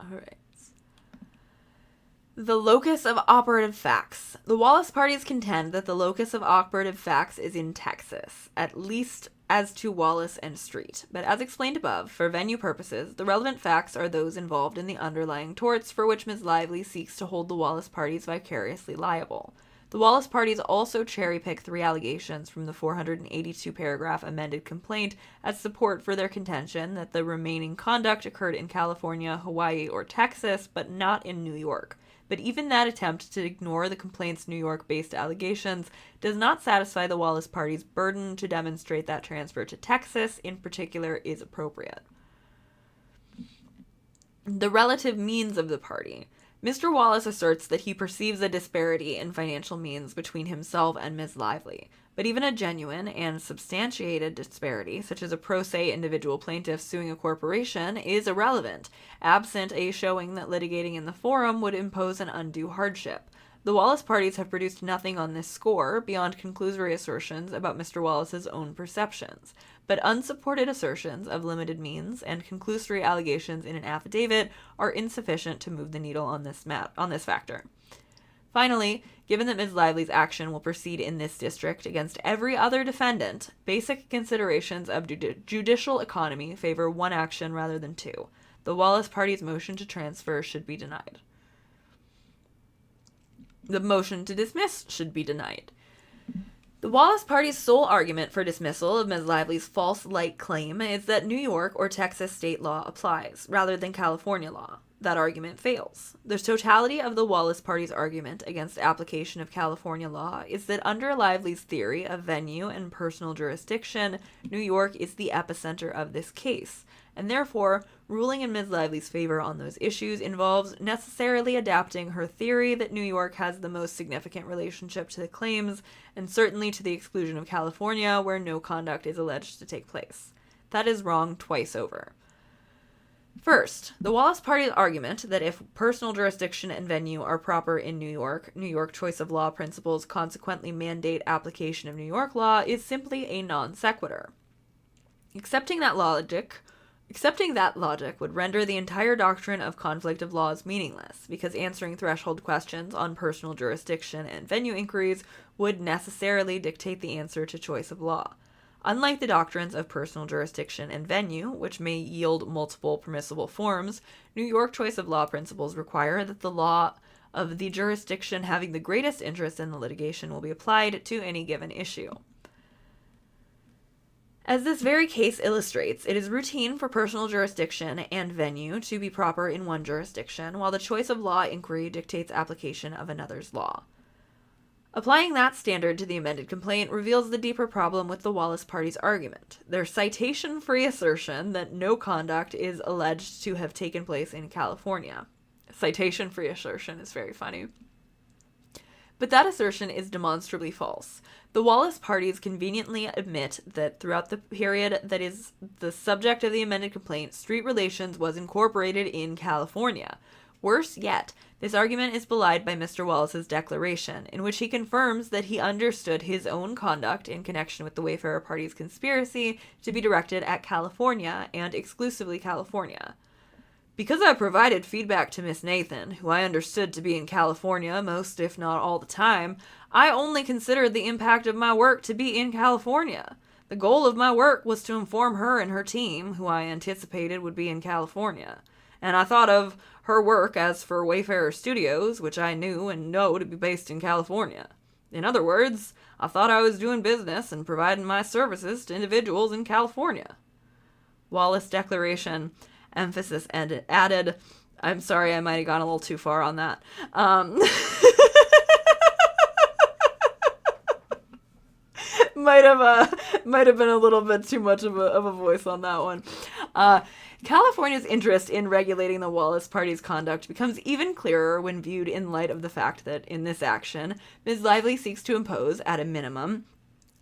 All right. The locus of operative facts. The Wallace parties contend that the locus of operative facts is in Texas, at least as to Wallace and Street. But as explained above, for venue purposes, the relevant facts are those involved in the underlying torts for which Ms. Lively seeks to hold the Wallace parties vicariously liable. The Wallace parties also cherry-pick 3 allegations from the 482-paragraph amended complaint as support for their contention that the remaining conduct occurred in California, Hawaii, or Texas, but not in New York. But even that attempt to ignore the complaint's New York-based allegations does not satisfy the Wallace parties' burden to demonstrate that transfer to Texas, in particular, is appropriate. The relative means of the party. Mr. Wallace asserts that he perceives a disparity in financial means between himself and Ms. Lively, but even a genuine and substantiated disparity, such as a pro se individual plaintiff suing a corporation, is irrelevant, absent a showing that litigating in the forum would impose an undue hardship. The Wallace parties have produced nothing on this score beyond conclusory assertions about Mr. Wallace's own perceptions, but unsupported assertions of limited means and conclusory allegations in an affidavit are insufficient to move the needle on this factor. Finally, given that Ms. Lively's action will proceed in this district against every other defendant, basic considerations of judicial economy favor one action rather than two. The Wallace party's motion to transfer should be denied. The motion to dismiss should be denied. The Wallace party's sole argument for dismissal of Ms. Lively's false light claim is that New York or Texas state law applies, rather than California law. That argument fails. The totality of the Wallace party's argument against application of California law is that under Lively's theory of venue and personal jurisdiction, New York is the epicenter of this case, and therefore, ruling in Ms. Lively's favor on those issues involves necessarily adapting her theory that New York has the most significant relationship to the claims, and certainly to the exclusion of California, where no conduct is alleged to take place. That is wrong twice over. First, the Wallace party's argument that if personal jurisdiction and venue are proper in New York choice of law principles consequently mandate application of New York law is simply a non sequitur. Accepting that logic would render the entire doctrine of conflict of laws meaningless, because answering threshold questions on personal jurisdiction and venue inquiries would necessarily dictate the answer to choice of law. Unlike the doctrines of personal jurisdiction and venue, which may yield multiple permissible forms, New York choice of law principles require that the law of the jurisdiction having the greatest interest in the litigation will be applied to any given issue. As this very case illustrates, it is routine for personal jurisdiction and venue to be proper in one jurisdiction, while the choice of law inquiry dictates application of another's law. Applying that standard to the amended complaint reveals the deeper problem with the Wallace party's argument, their citation-free assertion that no conduct is alleged to have taken place in California. Citation-free assertion is very funny. But that assertion is demonstrably false. The Wallace parties conveniently admit that throughout the period that is the subject of the amended complaint, street relations was incorporated in California. Worse yet, this argument is belied by Mr. Wallace's declaration, in which he confirms that he understood his own conduct in connection with the Wayfarer Party's conspiracy to be directed at California and exclusively California. Because I provided feedback to Miss Nathan, who I understood to be in California most if not all the time, I only considered the impact of my work to be in California. The goal of my work was to inform her and her team, who I anticipated would be in California. And I thought of her work as for Wayfarer Studios, which I knew and know to be based in California. In other words, I thought I was doing business and providing my services to individuals in California. Wallace declaration, emphasis added, I'm sorry, I might have gone a little too far on that. Might have been a little bit too much of a voice on that one. California's interest in regulating the Wallace party's conduct becomes even clearer when viewed in light of the fact that, in this action, Ms. Lively seeks to impose, at a minimum,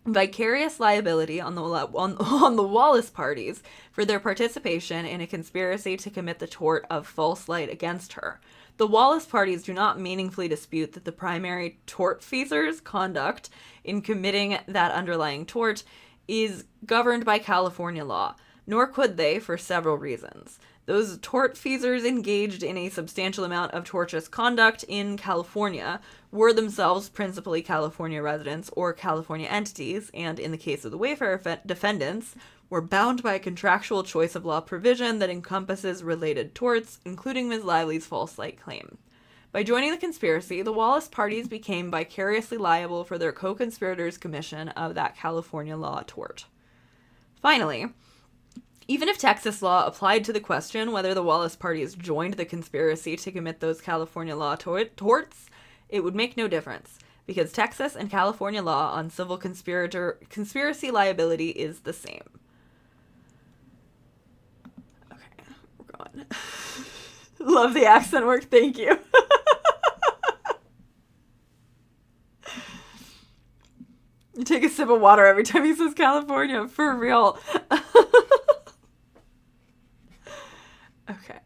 vicarious liability on the Wallace parties for their participation in a conspiracy to commit the tort of false light against her. The Wallace parties do not meaningfully dispute that the primary tortfeasor's conduct in committing that underlying tort is governed by California law, nor could they for several reasons. Those tortfeasors engaged in a substantial amount of tortious conduct in California were themselves principally California residents or California entities, and in the case of the Wayfarer defendants, were bound by a contractual choice of law provision that encompasses related torts, including Ms. Lively's false light claim. By joining the conspiracy, the Wallace parties became vicariously liable for their co-conspirators' commission of that California law tort. Finally, even if Texas law applied to the question whether the Wallace parties joined the conspiracy to commit those California law torts, it would make no difference, because Texas and California law on civil conspiracy liability is the same. Okay, we're going. Love the accent work, thank you. You take a sip of water every time he says California, for real. Okay.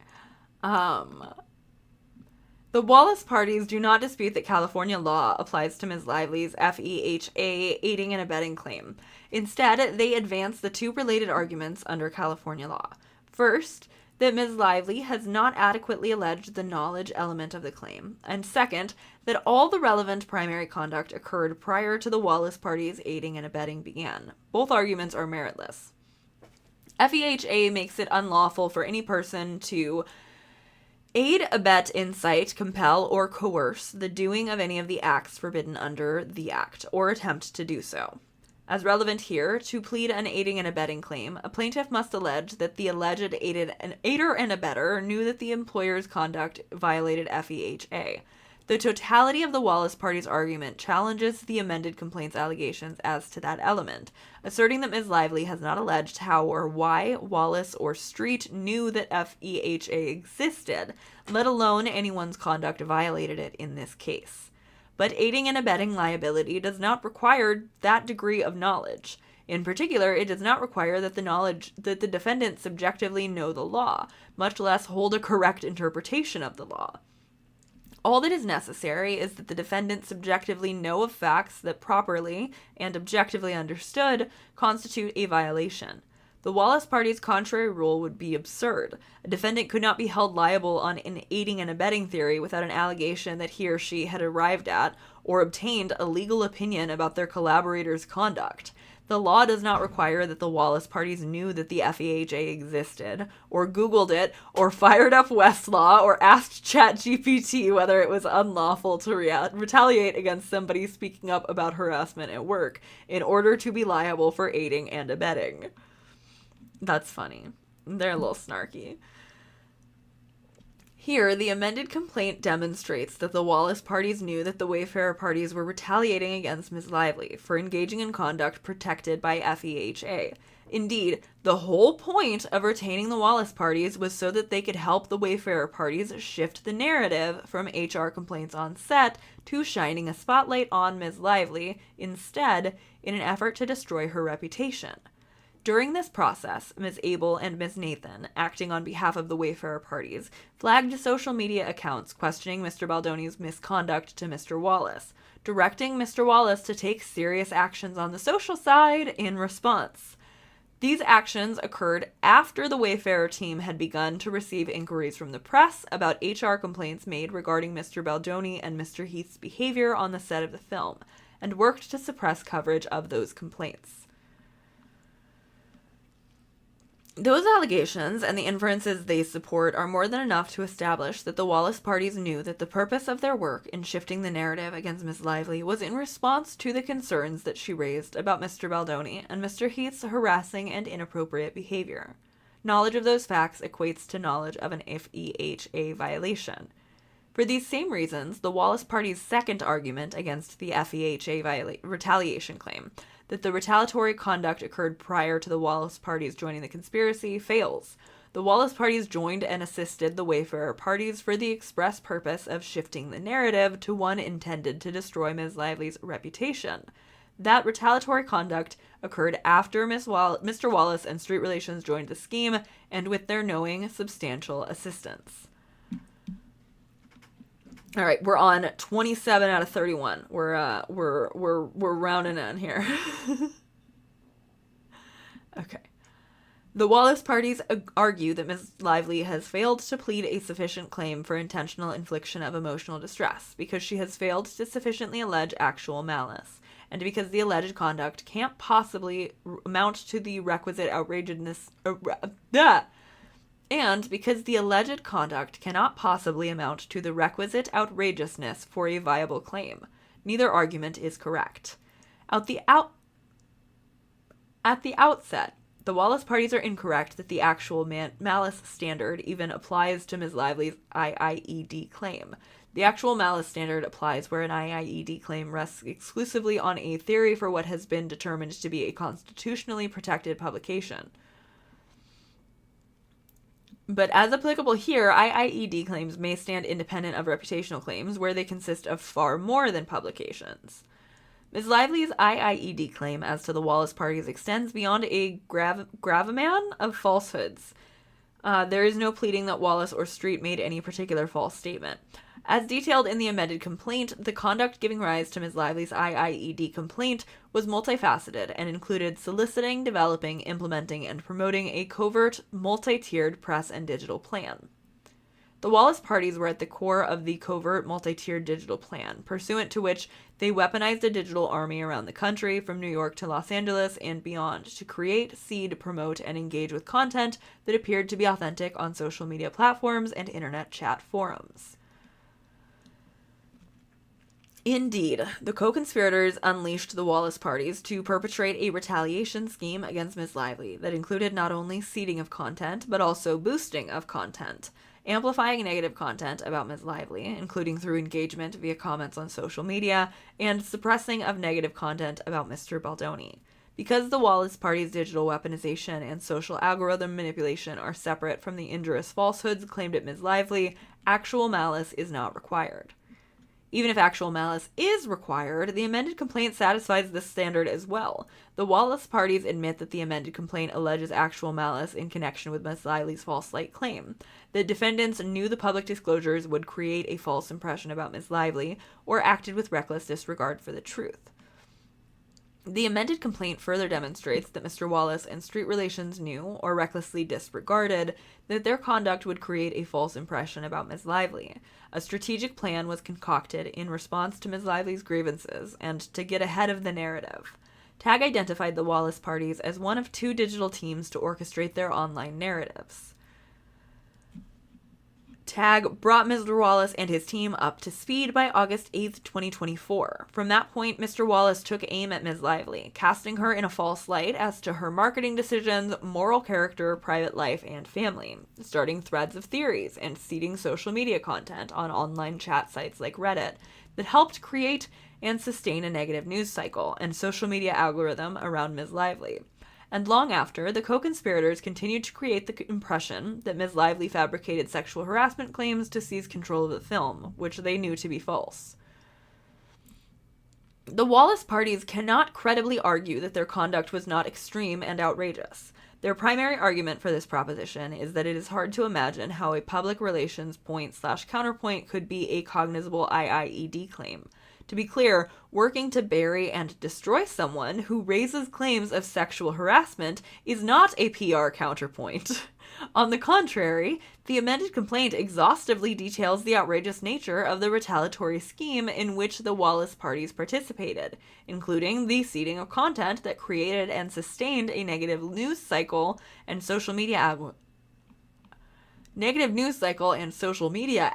The Wallace parties do not dispute that California law applies to Ms. Lively's FEHA aiding and abetting claim. Instead, they advance the two related arguments under California law. First, that Ms. Lively has not adequately alleged the knowledge element of the claim, and second, that all the relevant primary conduct occurred prior to the Wallace party's aiding and abetting began. Both arguments are meritless. FEHA makes it unlawful for any person to aid, abet, incite, compel, or coerce the doing of any of the acts forbidden under the Act, or attempt to do so. As relevant here, to plead an aiding and abetting claim, a plaintiff must allege that the alleged aider and abetter knew that the employer's conduct violated FEHA. The totality of the Wallace party's argument challenges the amended complaint's allegations as to that element, asserting that Ms. Lively has not alleged how or why Wallace or Street knew that FEHA existed, let alone anyone's conduct violated it in this case. But aiding and abetting liability does not require that degree of knowledge. In particular, it does not require that the defendant subjectively know the law, much less hold a correct interpretation of the law. All that is necessary is that the defendant subjectively know of facts that properly and objectively understood constitute a violation. The Wallace party's contrary rule would be absurd. A defendant could not be held liable on an aiding and abetting theory without an allegation that he or she had arrived at or obtained a legal opinion about their collaborator's conduct. The law does not require that the Wallace parties knew that the FEHA existed, or Googled it, or fired up Westlaw, or asked ChatGPT whether it was unlawful to retaliate against somebody speaking up about harassment at work in order to be liable for aiding and abetting. That's funny. They're a little snarky. Here, the amended complaint demonstrates that the Wallace parties knew that the Wayfarer parties were retaliating against Ms. Lively for engaging in conduct protected by FEHA. Indeed, the whole point of retaining the Wallace parties was so that they could help the Wayfarer parties shift the narrative from HR complaints on set to shining a spotlight on Ms. Lively instead, in an effort to destroy her reputation. During this process, Ms. Abel and Ms. Nathan, acting on behalf of the Wayfarer parties, flagged social media accounts questioning Mr. Baldoni's misconduct to Mr. Wallace, directing Mr. Wallace to take serious actions on the social side in response. These actions occurred after the Wayfarer team had begun to receive inquiries from the press about HR complaints made regarding Mr. Baldoni and Mr. Heath's behavior on the set of the film, and worked to suppress coverage of those complaints. Those allegations and the inferences they support are more than enough to establish that the Wallace parties knew that the purpose of their work in shifting the narrative against Ms. Lively was in response to the concerns that she raised about Mr. Baldoni and Mr. Heath's harassing and inappropriate behavior. Knowledge of those facts equates to knowledge of an FEHA violation. For these same reasons, the Wallace parties' second argument against the FEHA retaliation claim, that the retaliatory conduct occurred prior to the Wallace parties joining the conspiracy, fails. The Wallace parties joined and assisted the Wayfarer parties for the express purpose of shifting the narrative to one intended to destroy Ms. Lively's reputation. That retaliatory conduct occurred after Mr. Wallace and Street Relations joined the scheme, and with their knowing substantial assistance. All right, we're on 27 out of 31. We're rounding in here. Okay. The Wallace parties argue that Ms. Lively has failed to plead a sufficient claim for intentional infliction of emotional distress because she has failed to sufficiently allege actual malice, and because the alleged conduct can't possibly amount to the requisite outrageousness. And because the alleged conduct cannot possibly amount to the requisite outrageousness for a viable claim. Neither argument is correct. At the outset, the Wallace parties are incorrect that the actual malice standard even applies to Ms. Lively's IIED claim. The actual malice standard applies where an IIED claim rests exclusively on a theory for what has been determined to be a constitutionally protected publication. But as applicable here, IIED claims may stand independent of reputational claims where they consist of far more than publications. Ms. Lively's IIED claim as to the Wallace parties extends beyond a gravamen of falsehoods. There is no pleading that Wallace or Street made any particular false statement. As detailed in the amended complaint, the conduct giving rise to Ms. Lively's IIED complaint was multifaceted and included soliciting, developing, implementing, and promoting a covert, multi-tiered press and digital plan. The Wallace parties were at the core of the covert, multi-tiered digital plan, pursuant to which they weaponized a digital army around the country, from New York to Los Angeles and beyond, to create, seed, promote, and engage with content that appeared to be authentic on social media platforms and internet chat forums. Indeed, the co-conspirators unleashed the Wallace parties to perpetrate a retaliation scheme against Ms. Lively that included not only seeding of content, but also boosting of content, amplifying negative content about Ms. Lively, including through engagement via comments on social media, and suppressing of negative content about Mr. Baldoni. Because the Wallace party's digital weaponization and social algorithm manipulation are separate from the injurious falsehoods claimed at Ms. Lively, actual malice is not required. Even if actual malice is required, the amended complaint satisfies this standard as well. The Wallace parties admit that the amended complaint alleges actual malice in connection with Ms. Lively's false light claim. The defendants knew the public disclosures would create a false impression about Ms. Lively, or acted with reckless disregard for the truth. The amended complaint further demonstrates that Mr. Wallace and Street Relations knew, or recklessly disregarded, that their conduct would create a false impression about Ms. Lively. A strategic plan was concocted in response to Ms. Lively's grievances and to get ahead of the narrative. TAG identified the Wallace parties as one of two digital teams to orchestrate their online narratives. TAG brought Mr. Wallace and his team up to speed by August 8th, 2024. From that point, Mr. Wallace took aim at Ms. Lively, casting her in a false light as to her marketing decisions, moral character, private life, and family, starting threads of theories and seeding social media content on online chat sites like Reddit that helped create and sustain a negative news cycle and social media algorithm around Ms. Lively. And long after, the co-conspirators continued to create the impression that Ms. Lively fabricated sexual harassment claims to seize control of the film, which they knew to be false. The Wallace parties cannot credibly argue that their conduct was not extreme and outrageous. Their primary argument for this proposition is that it is hard to imagine how a public relations point/counterpoint could be a cognizable IIED claim. To be clear, working to bury and destroy someone who raises claims of sexual harassment is not a PR counterpoint. On the contrary, the amended complaint exhaustively details the outrageous nature of the retaliatory scheme in which the Wallace parties participated, including the seeding of content that created and sustained a negative news cycle and social media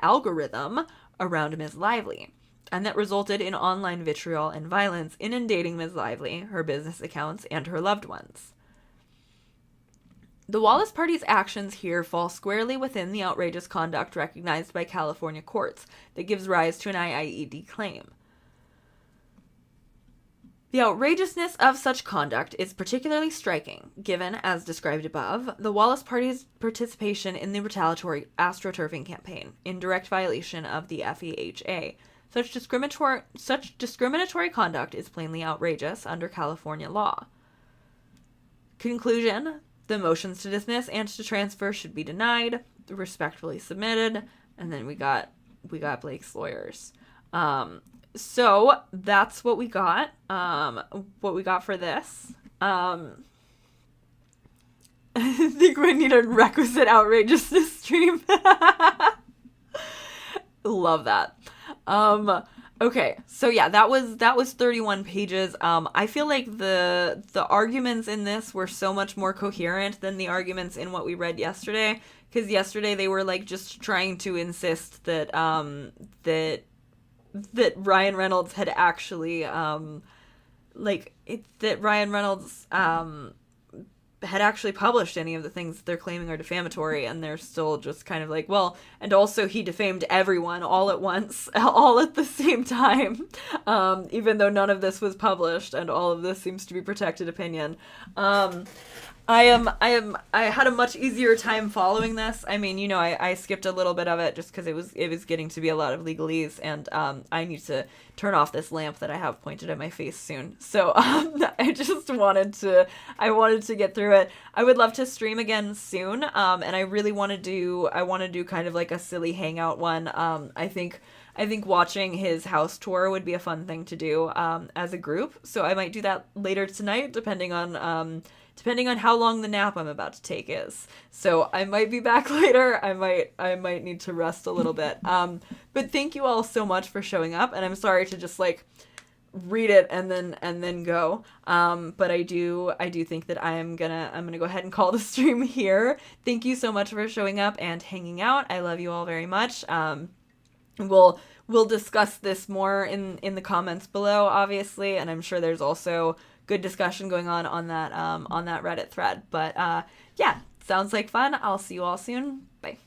algorithm around Ms. Lively, and that resulted in online vitriol and violence inundating Ms. Lively, her business accounts, and her loved ones. The Wallace party's actions here fall squarely within the outrageous conduct recognized by California courts that gives rise to an IIED claim. The outrageousness of such conduct is particularly striking, given, as described above, the Wallace party's participation in the retaliatory astroturfing campaign, in direct violation of the FEHA. Such discriminatory conduct is plainly outrageous under California law. Conclusion: the motions to dismiss and to transfer should be denied, respectfully submitted, and then we got Blake's lawyers. So that's what we got. For this. I think we need a requisite outrageousness stream. Love that. Okay, so yeah, that was 31 pages. I feel like the arguments in this were so much more coherent than the arguments in what we read yesterday, because yesterday they were like just trying to insist that that Ryan Reynolds had actually had actually published any of the things that they're claiming are defamatory, and they're still just kind of like, well, and also he defamed everyone all at once, all at the same time, even though none of this was published, and all of this seems to be protected opinion. I had a much easier time following this. I mean, you know, I skipped a little bit of it just because it was getting to be a lot of legalese, and I need to turn off this lamp that I have pointed at my face soon. So I just wanted to get through it. I would love to stream again soon, and I really want to do kind of like a silly hangout one. I think watching his house tour would be a fun thing to do as a group. So I might do that later tonight, depending on how long the nap I'm about to take is. So I might be back later. I might need to rest a little bit. But thank you all so much for showing up, and I'm sorry to just like read it and then go. But I do think that I'm gonna go ahead and call the stream here. Thank you so much for showing up and hanging out. I love you all very much. We'll discuss this more in the comments below, obviously, and I'm sure there's also good discussion going on that Reddit thread. But yeah, sounds like fun. I'll see you all soon. Bye.